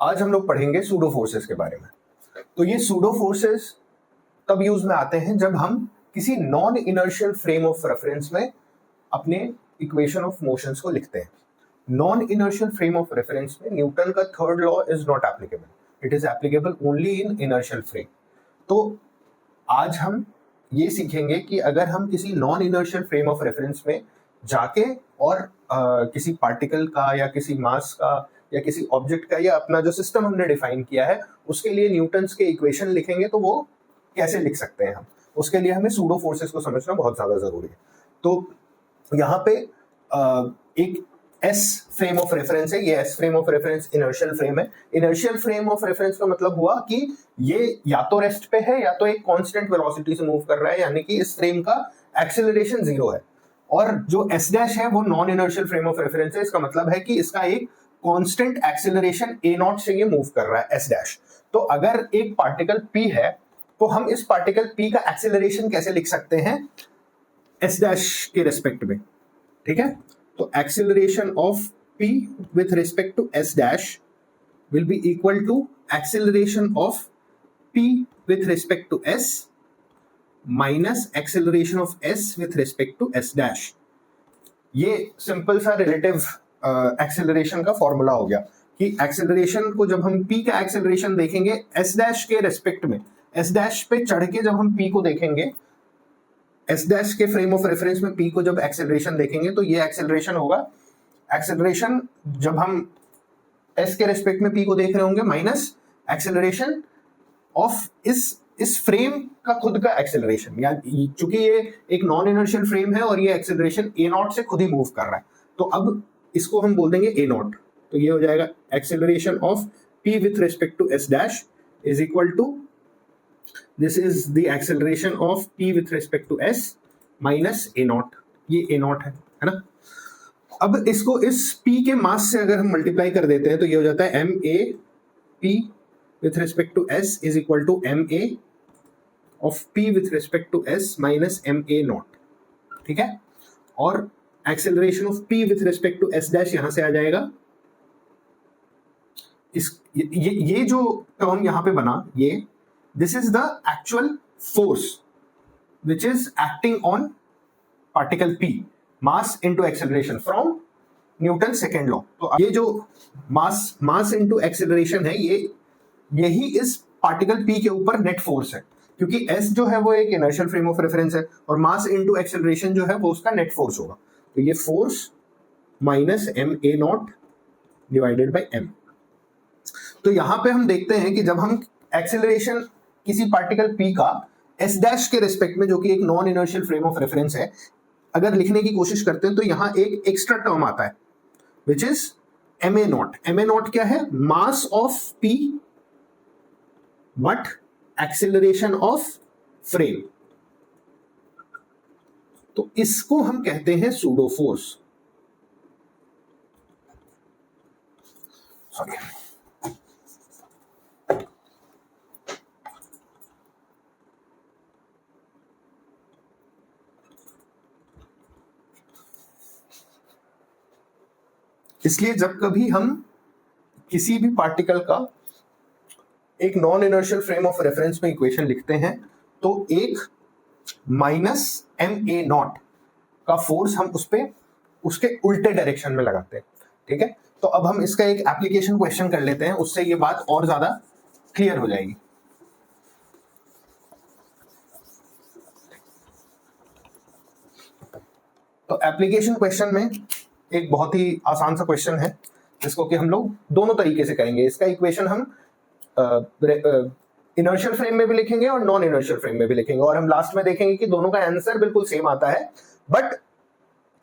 आज हम लोग पढ़ेंगे सूडो फोर्सेस के बारे में। तो ये सूडो फोर्सेस तब यूज में आते हैं जब हम किसी non inertial frame of reference में अपने इक्वेशन ऑफ मोशंस को लिखते हैं। Non inertial frame of reference में न्यूटन का third law is not applicable, it is applicable only in inertial frame. तो आज हम ये सीखेंगे कि अगर हम किसी non inertial frame of reference में जाके और किसी पार्टिकल का या किसी मास का या किसी ऑब्जेक्ट का या अपना जो सिस्टम हमने डिफाइन किया है उसके लिए न्यूटन्स के इक्वेशन लिखेंगे तो वो कैसे लिख सकते हैं हम, उसके लिए हमें सूडो फोर्सेस को समझना बहुत ज्यादा जरूरी है। तो यहाँ पे एक एस फ्रेम ऑफ रेफरेंस है, ये S frame of reference inertial frame है। इनर्शियल फ्रेम ऑफ रेफरेंस का मतलब हुआ कि ये या तो रेस्ट पे है या तो एक कांस्टेंट वेलोसिटी से मूव कर रहा है, यानी कि इस फ्रेम का एक्सेलरेशन जीरो है। और जो एस डैश है वो non inertial frame of reference है, इसका मतलब है कि इसका एक कांस्टेंट एक्सेलरेशन ए नॉट से ये मूव कर रहा है, एस डैश। तो अगर एक पार्टिकल पी है तो हम इस पार्टिकल पी का एक्सेलरेशन कैसे लिख सकते हैं, एस डैश के रेस्पेक्ट में, ठीक है। तो acceleration of P with respect to S dash will be equal to acceleration of P with respect to S minus acceleration of S with respect to S dash. ये simple सा relative acceleration का formula हो गया कि acceleration को जब हम P का एक्सेलरेशन देखेंगे एस डैश के रेस्पेक्ट में, एस डैश पे चढ़ के जब हम पी को देखेंगे, एस डैश के फ्रेम ऑफ रेफरेंस में पी को जब एक्सेलरेशन देखेंगे तो ये एक्सेलरेशन होगा, एक्सेलरेशन जब हम एस के रेस्पेक्ट में पी को देख रहे होंगे माइनस एक्सेलरेशन ऑफ इस फ्रेम का खुद का एक्सेलरेशन, या चूंकि ये एक नॉन इनर्शियल फ्रेम है और ये एक्सेलरेशन ए नॉट से खुद ही मूव कर रहा है, तो अब इसको हम बोल देंगे ए नॉट। तो ये हो जाएगा acceleration of P with respect to S dash is equal to this is the acceleration of P with respect to S minus A naught, ये ए नॉट है ना। अब इसको इस पी के मास से अगर हम मल्टीप्लाई कर देते हैं तो ये हो जाता है M A P with respect to s is equal to ma of p with respect to s minus ma naught, ठीक है। और acceleration of p with respect to s dash यहां से आ जाएगा, ये जो टर्म यहां पे बना, ये this is the actual force which is acting on particle p, mass into acceleration from Newton second law. तो ये जो मास इनटू एक्सेलरेशन है, यही इस पार्टिकल p के ऊपर नेट फोर्स है, क्योंकि s जो है वो एक इनर्शियल फ्रेम ऑफ रेफरेंस है और मास इनटू एक्सेलरेशन जो है वो उसका नेट फोर्स होगा। तो ये force minus M A naught divided by m। तो यहां पे हम देखते हैं कि जब हम एक्सेलरेशन किसी पार्टिकल p का s डैश के रेस्पेक्ट में, जो कि एक non inertial frame of reference है, अगर लिखने की कोशिश करते हैं तो यहां एक एक्स्ट्रा टर्म आता है which is M A naught. M A naught क्या है, mass of p but acceleration of frame. तो इसको हम कहते हैं सूडो फोर्स। सॉरी, इसलिए जब कभी हम किसी भी पार्टिकल का एक non inertial frame of reference में इक्वेशन लिखते हैं तो एक माइनस एम ए नॉट का फोर्स हम उस पे उसके उल्टे डायरेक्शन में लगाते हैं, ठीक है। तो अब हम इसका एक एप्लीकेशन क्वेश्चन कर लेते हैं, उससे ये बात और ज्यादा क्लियर हो जाएगी। तो एप्लीकेशन क्वेश्चन में एक बहुत ही आसान सा क्वेश्चन है जिसको कि हम लोग दोनों तरीके से करेंगे। इसका इक्वेशन हम इनर्शियल फ्रेम में भी लिखेंगे और नॉन इनर्शियल फ्रेम में भी लिखेंगे, और हम लास्ट में देखेंगे कि दोनों का आंसर बिल्कुल सेम आता है, बट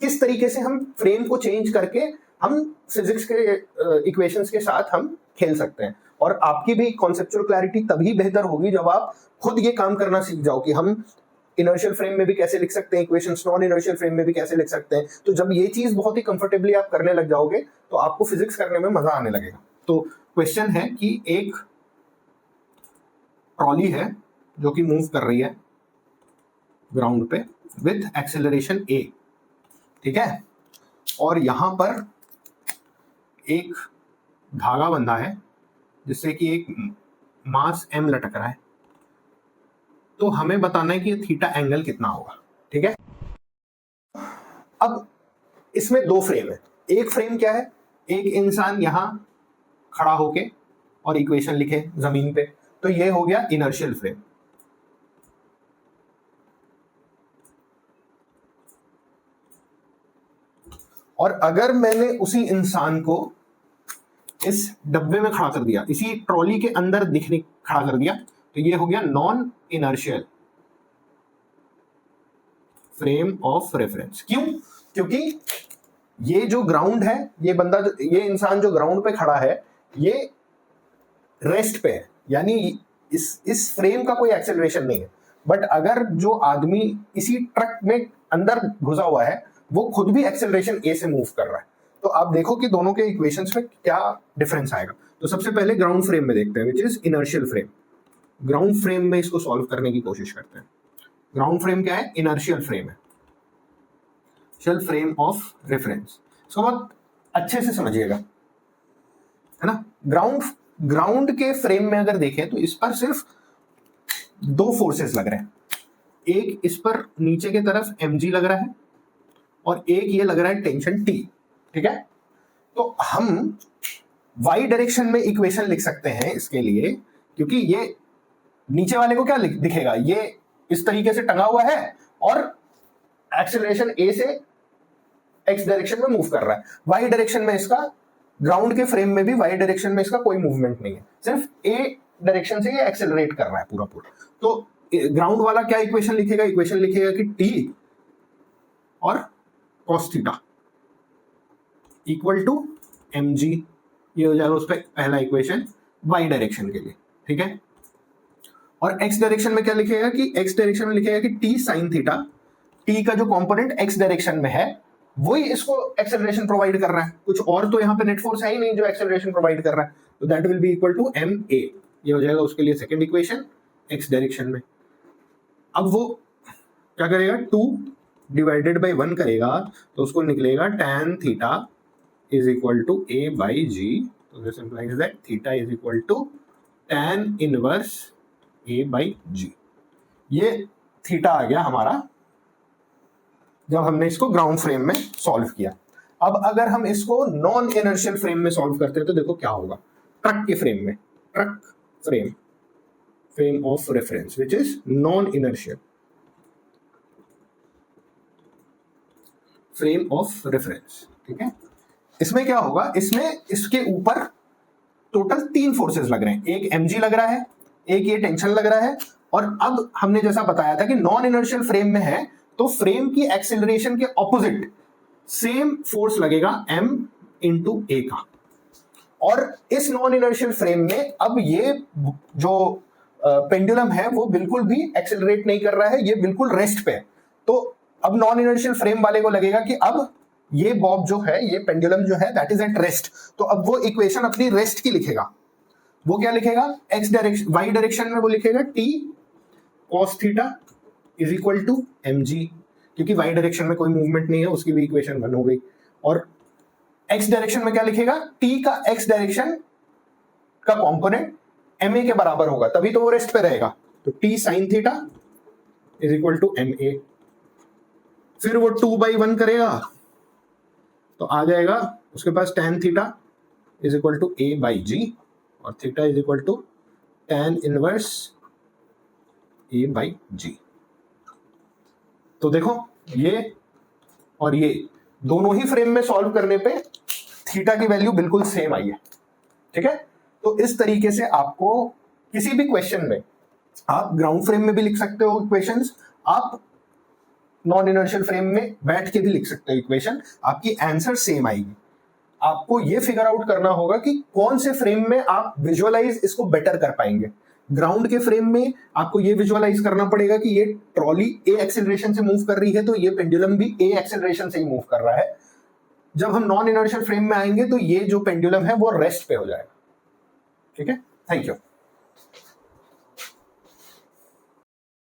किस तरीके से हम फ्रेम को चेंज करके हम फिजिक्स के इक्वेशंस के साथ हम खेल सकते हैं। और आपकी भी कॉन्सेप्चुअल क्लैरिटी तभी बेहतर होगी जब आप खुद ये काम करना सीख जाओ कि हम इनर्शियल फ्रेम में भी कैसे लिख सकते हैं इक्वेशंस, नॉन इनर्शियल फ्रेम में भी कैसे लिख सकते हैं। तो जब ये चीज बहुत ही कंफर्टेबली आप करने लग जाओगे तो आपको फिजिक्स करने में मजा आने लगेगा। तो क्वेश्चन है कि एक ट्रॉली है जो कि मूव कर रही है ग्राउंड पे विथ एक्सेलरेशन a, ठीक है, और यहां पर एक धागा बंधा है जिससे कि एक मास m लटक रहा है, तो हमें बताना है कि थीटा एंगल कितना होगा। ठीक है, अब इसमें दो फ्रेम है। एक फ्रेम क्या है, एक इंसान यहां खड़ा होके और इक्वेशन लिखे जमीन पे, तो ये हो गया इनर्शियल फ्रेम। और अगर मैंने उसी इंसान को इस डब्बे में खड़ा कर दिया, इसी ट्रॉली के अंदर दिखने खड़ा कर दिया, तो ये हो गया non inertial frame of reference. क्यों? क्योंकि ये जो ग्राउंड है, ये बंदा, ये इंसान जो ग्राउंड पे खड़ा है, ये रेस्ट पे है, यानी इस फ्रेम का कोई एक्सेलरेशन नहीं है। बट अगर जो आदमी इसी ट्रक में अंदर घुसा हुआ है, वो खुद भी एक्सेलरेशन ए से मूव कर रहा है। तो आप देखो कि दोनों के इक्वेशंस में क्या डिफरेंस आएगा। तो सबसे पहले ग्राउंड फ्रेम में देखते हैं, which is inertial frame. Ground frame में इसको सॉल्व करने की कोशिश करते हैं। ग्राउंड फ्रेम क्या है? इनर्शियल फ्रेम है, इनर्शियल फ्रेम ऑफ रेफरेंस। इसको बहुत अच्छे से समझिएगा, है ना। ग्राउंड के फ्रेम में अगर देखें तो इस पर सिर्फ दो फोर्सेस लग रहे हैं। एक इस पर नीचे की तरफ mg लग रहा है, और एक ये लग रहा है टेंशन T। ठीक है, तो हम y डायरेक्शन में इक्वेशन लिख सकते हैं इसके लिए, क्योंकि ये नीचे वाले को क्या दिखेगा, ये इस तरीके से टंगा हुआ है और एक्सेलरेशन a से x डायरेक्शन में मूव कर रहा है। y डायरेक्शन में इसका, ग्राउंड के फ्रेम में भी y डायरेक्शन में इसका कोई मूवमेंट नहीं है, सिर्फ a डायरेक्शन से ये एक्सेलरेट कर रहा है पूरा। तो ग्राउंड वाला क्या इक्वेशन लिखेगा? इक्वेशन लिखेगा कि t और cos theta equal to mg, ये हो जाएगा उस पर पहला इक्वेशन y डायरेक्शन के लिए। ठीक है, और x डायरेक्शन में क्या लिखेगा कि x डायरेक्शन में लिखेगा कि t sin थीटा, t का जो कंपोनेंट x डायरेक्शन में है वही इसको एक्सेलरेशन प्रोवाइड कर रहा है, कुछ और तो यहाँ पे नेट फोर्स है ही नहीं जो एक्सेलरेशन प्रोवाइड कर रहा है। तो that will be equal to ma, ये हो जाएगा उसके लिए सेकंड इक्वेशन x डायरेक्शन में। अब वो क्या करेगा, 2 डिवाइडेड बाई 1 करेगा, तो उसको निकलेगा tan theta is equal to a by g। तो this implies that theta is equal to tan inverse a by g। ये थीटा आ गया हमारा जब हमने इसको ग्राउंड फ्रेम में सॉल्व किया। अब अगर हम इसको नॉन इनर्शियल फ्रेम में सॉल्व करते हैं तो देखो क्या होगा। ट्रक के फ्रेम में, truck frame of reference which is non inertial frame of reference. ठीक है, इसमें क्या होगा, इसमें इसके ऊपर टोटल 3 फोर्सेस लग रहे हैं, एक mg लग रहा है, एक ये टेंशन लग रहा है, और अब हमने जैसा बताया था कि नॉन इनर्शियल फ्रेम में है तो फ्रेम की एक्सेलरेशन के ऑपोजिट सेम फोर्स लगेगा m इंटू a का। और इस नॉन इनर्शियल फ्रेम में अब ये जो पेंडुलम है वो बिल्कुल भी एक्सेलरेट नहीं कर रहा है, ये बिल्कुल रेस्ट पे है। तो अब नॉन इनर्शियल फ्रेम वाले को लगेगा कि अब ये बॉब जो है, ये पेंडुलम जो है दैट इज एट रेस्ट। तो अब वो इक्वेशन अपनी रेस्ट की लिखेगा। वो क्या लिखेगा, x डायरेक्शन, y डायरेक्शन में वो लिखेगा t cos theta is equal to mg, क्योंकि y डायरेक्शन में कोई मूवमेंट नहीं है, उसकी भी इक्वेशन 1 हो गई। और x डायरेक्शन में क्या लिखेगा, t का x डायरेक्शन का कंपोनेंट ma के बराबर होगा, तभी तो वो रेस्ट पे रहेगा। तो t sin theta is equal to ma। फिर वो 2/1 करेगा तो आ जाएगा उसके पास tan theta is equal to a by g, और theta is equal to tan inverse a by g। तो देखो ये और ये दोनों ही फ्रेम में सॉल्व करने पे थीटा की वैल्यू बिल्कुल सेम आई है। ठीक है, तो इस तरीके से आपको किसी भी क्वेश्चन में, आप ग्राउंड फ्रेम में भी लिख सकते हो इक्वेशंस, आप नॉन इनर्शियल फ्रेम में बैठ के भी लिख सकते हो इक्वेशन, आपकी आंसर सेम आएगी। आपको ये फिगर आउट करना होगा कि कौन से फ्रेम में आप विजुअलाइज इसको बेटर कर पाएंगे। ग्राउंड के फ्रेम में आपको ये विजुअलाइज करना पड़ेगा कि ये ट्रॉली ए एक्सेलरेशन से मूव कर रही है, तो ये पेंडुलम भी ए एक्सेलरेशन से ही मूव कर रहा है। जब हम नॉन इनर्शियल फ्रेम में आएंगे तो ये जो पेंडुलम है वो रेस्ट पे हो जाएगा। ठीक है, थैंक यू।